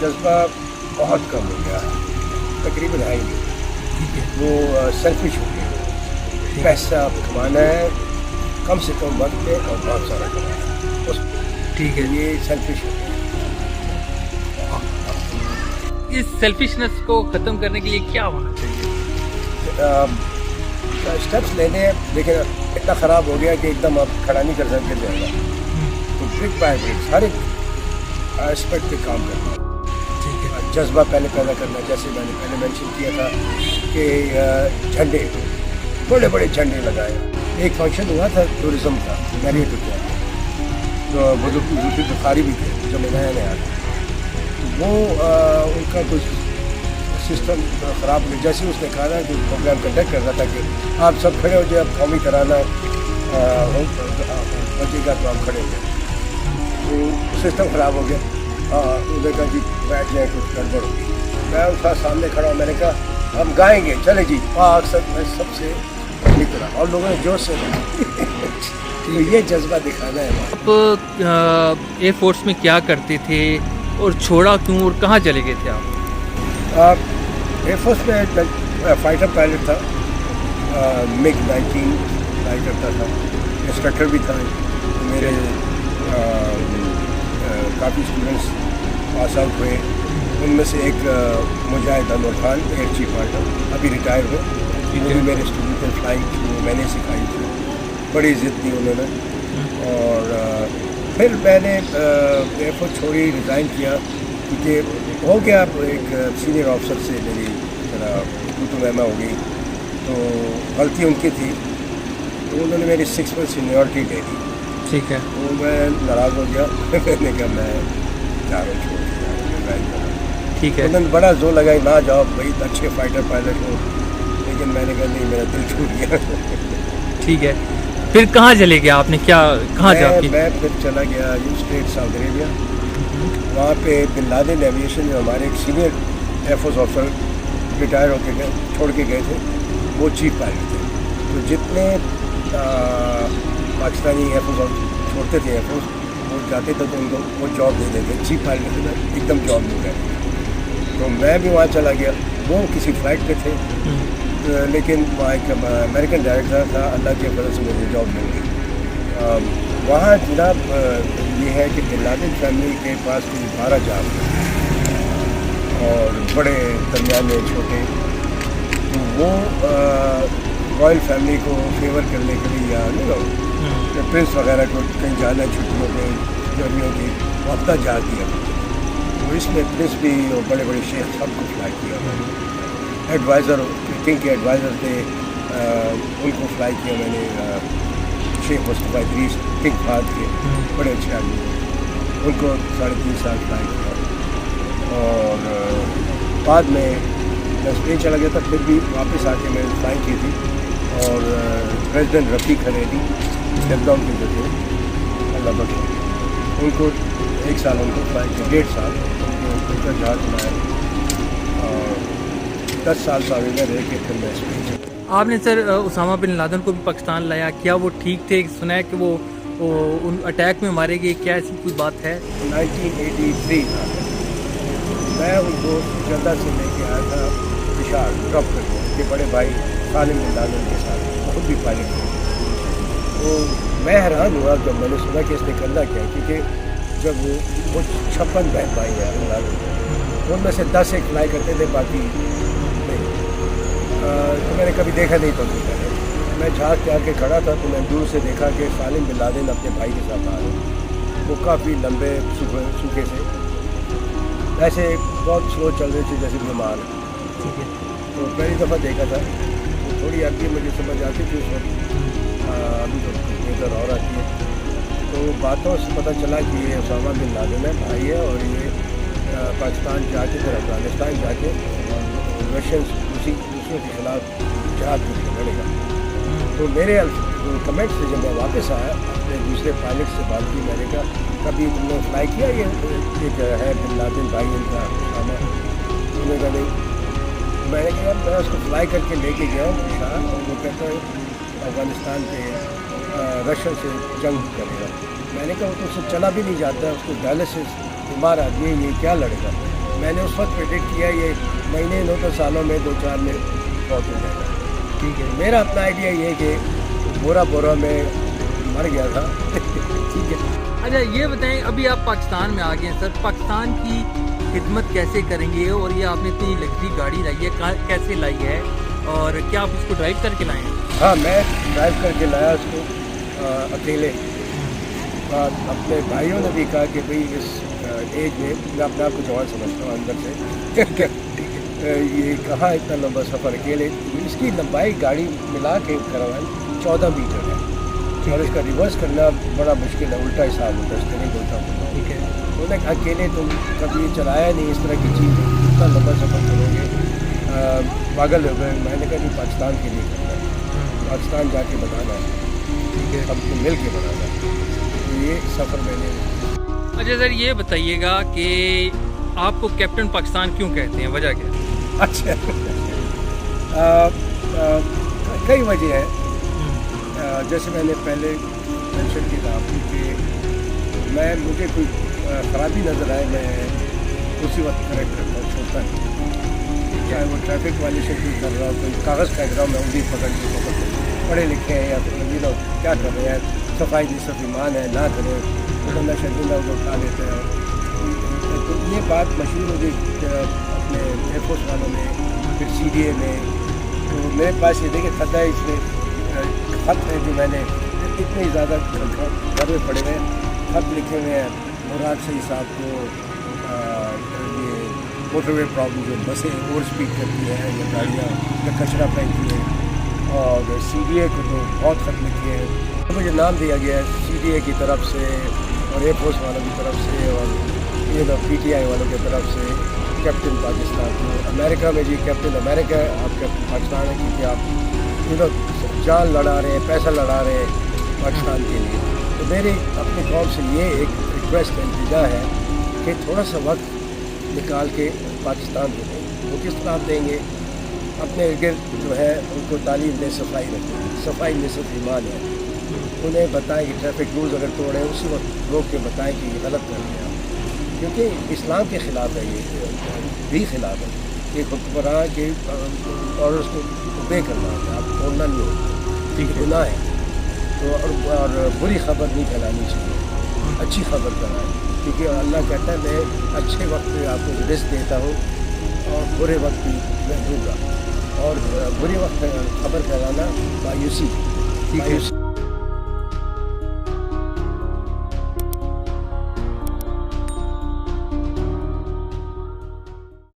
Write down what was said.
जज्बा बहुत कम हो गया है, तकरीबन है ही नहीं। वो सेल्फिश हो गया, पैसा कमाना है कम से कम वक्त में और बहुत सारा कमाना है उस, ठीक है। ये सेल्फिश हो गया। इस सेल्फिशनेस को ख़त्म करने के लिए क्या होना चाहिए? स्टेप्स लेने हैं, लेकिन इतना ख़राब हो गया कि एकदम आप खड़ा नहीं कर सकते जाएगा, तो ब्रिक बाय ब्रिक हर एक एस्पेक्ट पे काम करना, ठीक है। जज्बा पहले पैदा करना। जैसे मैंने पहले मेंशन किया था कि झंडे, बड़े बड़े झंडे लगाए। एक फंक्शन हुआ था टूरिज़्म का, मैरियट होता है, तो वो जो बुखारी भी थे जो मैं नया नया था, वो उनका कुछ सिस्टम ख़राब हो गया। जैसे उसने कहा ना कि प्रोग्राम कंडक्ट कर रहा था कि आप सब खड़े हो जाए, अब कौमी कराना बचेगा तो आप खड़े हो जाए, तो सिस्टम ख़राब हो गया। उन्होंने कहा कि बैठ जाए, कुछ गड़बड़ होगी। मैं उनका सामने खड़ा हूँ, मैंने कहा हम गाएंगे, चले जी पाक सबसे निकला और लोगों ने जोश से तो ये जज्बा दिखाना है। आप एयर फोर्स में क्या करते थे और छोड़ा क्यों और कहाँ चले गए थे आप? एयर फोर्स में फाइटर पायलट था, मिग 19 फ्लाई करता था, इंस्ट्रक्टर भी था। मेरे काफ़ी स्टूडेंट्स पास आउट हुए, उनमें से एक Mujahid Anwar Khan air chief pilot अभी रिटायर हुए, वो भी मेरे स्टूडेंट थे। फ्लाइंग वो मैंने सिखाई थी, बड़ी इज़्ज़त दी उन्होंने। और फिर मैंने एयरफोर्स छोड़ी, रिज़ाइन किया, क्योंकि हो गया एक सीनियर ऑफिसर से मेरी तो महमा हो गई, तो गलती उनकी थी, तो उन्होंने मेरी 6 मंथ सीनियरिटी ले ली। ठीक है। तो मैं नाराज़ हो गया मैंने कहा मैं जा रहा हूँ, छोड़ के। ठीक है। उन्होंने बड़ा जोर लगाई, ना जाओ भाई, अच्छे फाइटर पायलट हो, लेकिन मैंने कहा नहीं, मेरा दिल छूट गया। ठीक है, फिर कहाँ चले गया आपने, क्या कहाँ जाके? मैं फिर चला गया स्टेट सऊदी अरेबिया। वहाँ पे बिन लादेन एविएशन जो हमारे एक सीनियर एयरफोर्स ऑफिसर रिटायर होके गए, छोड़ के गए थे, वो चीफ पायलट थे। तो जितने पाकिस्तानी एयरफोर्स छोड़ते थे एयरफोर्स, वो जाते थे तो उनको वो जॉब दे देते, चीफ पायलट थे, एकदम जॉब मिल गया। तो मैं भी वहाँ चला गया, वो किसी फ़्लाइट पे थे, लेकिन वहाँ एक अमेरिकन डायरेक्टर था, अल्लाह के फजल से मुझे जॉब मिल गई। वहाँ जनाब ये है कि बिन लादेन फैमिली के पास कुछ 12 जहाज़ थे और बड़े दरमियाने छोटे, तो वो रॉयल फैमिली को फेवर करने के लिए, या नहीं प्रिंस वगैरह को कहीं जाना छुट्टियों में, गर्मियों की, वो हफ्ता जा दिया। तो इसमें प्रिंस भी और बड़े बड़े शेख सबको फ्लाई किया। एडवाइज़र, किंग के एडवाइज़र थे, उनको फ्लाई किया मैंने। शेख मुस्तफ़ा इदरीस किंग फाद के बड़े अच्छे आदमी, उनको 3.5 साल फ्लाई किया। और बाद में मैं स्पेन चला गया था, फिर भी वापस आके मैंने फ्लाई की थी। और प्रेसिडेंट रफ़ीक हरेरी लेबनान के जो थे, अल्लाह बख्शे, उनको 1 साल उनको फ्लाई किया, 1.5 साल उनका जहाज़ बनाया। और 10 साल सऊदी में रह के फिर मैं स्पेन चला। आपने सर उसामा बिन लादेन को भी पाकिस्तान लाया, क्या वो ठीक थे? सुना है कि वो उन अटैक में मारे गए, क्या ऐसी कोई बात है? 1983 मैं उनको जद्दा से लेके आया था विशाल ड्रॉप करके, उनके बड़े भाई सालिम बिन लादेन के साथ, खुद भी पायलट थे। तो मैं हैरान हुआ जब मैंने सुना कि इसने करना क्या, क्योंकि जब वो 56 बहन भाई हैं बिन लादेन, उनमें से 10 एक फ्लाई करते थे, बाकी नहीं। तो मैंने कभी देखा नहीं था उनको। मैं जहाज़ पे आके खड़ा था तो मैं दूर से देखा कि सालिम बिन लादेन अपने भाई के साथ आ रहे। वो काफ़ी लंबे सूखे से, ऐसे बहुत स्लो चल रहे थे जैसे बीमार। ठीक है। तो पहली दफ़ा देखा था, तो थोड़ी अरबी मुझे समझ आती थी उस वक्त, अभी तो नज़र और आती है। तो बातों से पता चला कि ये उसामा बिन लादेन है, भाई है, और ये पाकिस्तान जाके फिर अफगानिस्तान जाके रशियन दूसरों के खिलाफ जहाद लड़ेगा। तो मेरे कमेंट से जब मैं वापस आया, अपने दूसरे पायलट से बात की, मैंने कहा कभी तुमने फ्लाई किया ये एक है बिन लादेन भाई इनका उसामा? उन्होंने कहा नहीं। मैंने कहा मैं उसको फ्लाई करके लेके गया हूँ शाह, और वो कहता है अफगानिस्तान के रशिया से जंग करेगा। मैंने कहा वो तो उससे चला भी नहीं जाता, उसको डायलिसिस बीमार आदमी, ये क्या लड़ेगा? میں نے اس وقت پریڈکٹ کیا یہ مہینے نو تو سالوں میں 2-4 میں بہت ہو جائے گا. ٹھیک ہے. میرا اپنا آئیڈیا یہ ہے کہ بورا میں مر گیا تھا. ٹھیک ہے. اچھا یہ بتائیں ابھی آپ پاکستان میں آ گئے ہیں سر, پاکستان کی خدمت کیسے کریں گے, اور یہ آپ نے اتنی لگژری گاڑی لائی ہے کیسے لائی ہے, اور کیا آپ اس کو ڈرائیو کر کے لائے ہیں؟ ہاں میں ڈرائیو کر کے لایا اس کو اکیلے. اپنے بھائیوں نے بھی کہا کہ بھئی اس ایج میں اپنے آپ کو جوان سمجھتا ہوں اندر سے یہ کہاں اتنا لمبا سفر اکیلے. اس کی لمبائی گاڑی ملا کے کروائی 14 میٹر ہے, اور اس کا ریورس کرنا بڑا مشکل ہے, الٹا حساب ہوتا ہے, اس کا نہیں بولتا ہوں. ٹھیک ہے. انہوں نے اکیلے تم کبھی چلایا نہیں اس طرح کی چیز, اتنا لمبا سفر کرو گے, پاگل ہو گئے. میں نے کہا کہ پاکستان کے لیے کرنا ہے, پاکستان جا کے بتانا ہے, ٹھیک ہے, سب کو مل کے بنانا ہے. تو یہ سفر میں نے. اچھا سر یہ بتائیے گا کہ آپ کو کیپٹن پاکستان کیوں کہتے ہیں, وجہ کیا؟ اچھا کئی وجہ ہے. جیسے میں نے پہلے مینشن کی تھا کہ مجھے کوئی خرابی نظر آئے میں اسی وقت کریکٹ کرتا ہوں, چھوڑتا نہیں. چاہے وہ ٹریفک وائلیشن بھی کر رہا ہوں, کوئی کاغذ پھینک رہا ہوں, میں انگلی پکڑ کے پڑھے لکھے ہیں یا پھر لوگ کیا کر رہے ہیں, صفائی نصف ایمان ہے, نہ کریں ورنہ شرمندہ لوگ اٹھا لیتے ہیں. تو یہ بات مشہور ہو گئی اپنے ایئر فورس والوں میں, پھر CDA میں. تو میرے پاس یہ دیکھیں خط ہے, اس میں خط ہے جو میں نے اتنے زیادہ گھر میں پڑے ہوئے خط لکھے ہوئے ہیں. مراد صحیح صاحب کو یہ موٹر وے پرابلم جو بسیں اوور اسپیڈ کرتی ہیں یا گاڑیاں یا کچرا پھینکتی ہیں, اور CDA کو تو بہت خط لکھے ہیں. مجھے نام دیا گیا ہے CDA کی طرف سے اور ایئر فورس والوں کی طرف سے اور PTI والوں کی طرف سے کیپٹن پاکستان کو. امریکہ میں جی کیپٹن امریکہ ہے, آپ کیپٹن پاکستان ہے, کیونکہ آپ جان لڑا رہے ہیں, پیسہ لڑا رہے ہیں پاکستان کے لیے. تو میری اپنی قوم سے یہ ایک ریکویسٹ التجا ہے کہ تھوڑا سا وقت نکال کے پاکستان کو دیں. وہ کس طرح دیں گے؟ اپنے گرد جو ہے ان کو تعلیم دیں, صفائی رکھیں, صفائی نصف ایمان ہے. انہیں بتائیں کہ ٹریفک رولز اگر توڑیں اسی وقت روک کے بتائیں کہ یہ غلط کر رہے ہیں آپ, کیونکہ اسلام کے خلاف ہے, یہ بھی خلاف ہے کہ حکمراں کے آرڈرس کو اوبے کرنا ہوتا ہے, آپ توڑنا نہیں ہوتا, ٹھیک گناہ ہے. تو اور بری خبر نہیں پھیلانی چاہیے, اچھی خبر پھیلائیں, کیونکہ اللہ کہتا ہے میں اچھے وقت میں آپ کو رزق دیتا ہوں اور برے وقت بھی میں دوں گا. اور برے وقت خبر پھیلانا مایوسی